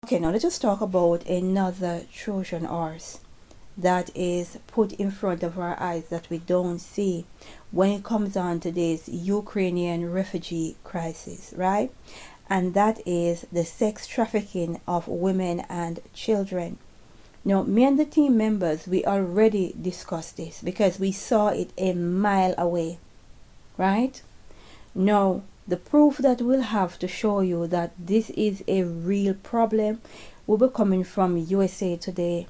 Okay, now let us talk about another Trojan horse that is put in front of our eyes that we don't see when it comes on to this Ukrainian refugee crisis, right? And that is the sex trafficking of women and children. Now, me and the team members, we already discussed this because we saw it a mile away, right? Now, the proof that we'll have to show you that this is a real problem will be coming from USA Today,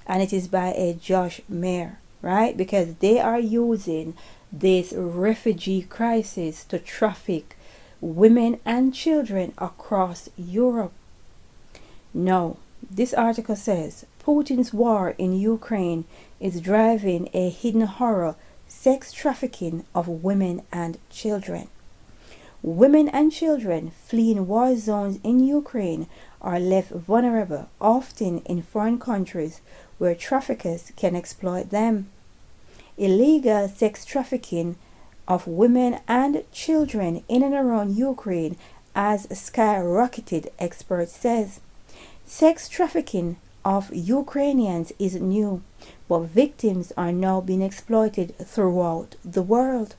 and it is by a Josh Mayer, right? Because they are using this refugee crisis to traffic women and children across Europe. Now, this article says Putin's war in Ukraine is driving a hidden horror sex trafficking of women and children. Women and children fleeing war zones in Ukraine are left vulnerable, often in foreign countries where traffickers can exploit them. Illegal sex trafficking of women and children in and around Ukraine has skyrocketed, experts says. Sex trafficking of Ukrainians is new, but victims are now being exploited throughout the world.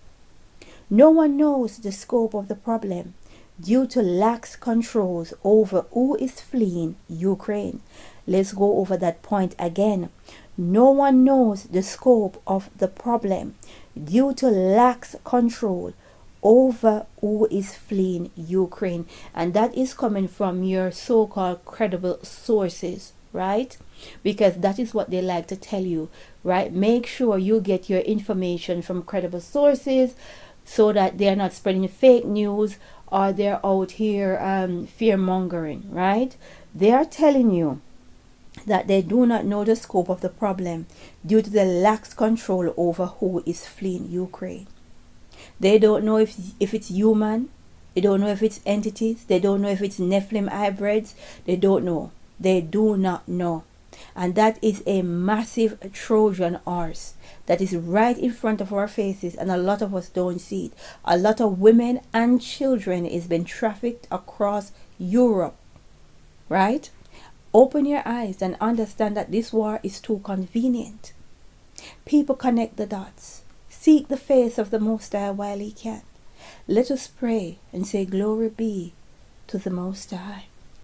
No one knows the scope of the problem due to lax controls over who is fleeing Ukraine. Let's go over that point again. No one knows the scope of the problem due to lax control over who is fleeing Ukraine. And that is coming from your so-called credible sources, right? Because that is what they like to tell you, right? Make sure you get your information from credible sources so that they're not spreading fake news or they're out here fear-mongering, right? They are telling you that they do not know the scope of the problem due to the lax control over who is fleeing Ukraine. They don't know if it's human. They don't know if it's entities. They don't know if it's Nephilim hybrids. They don't know. They do not know. And that is a massive Trojan horse that is right in front of our faces, and a lot of us don't see it. A lot of women and children is being trafficked across Europe, right? Open your eyes and understand that this war is too convenient. People connect the dots. Seek the face of the Most High while he can. Let us pray and say glory be to the Most High.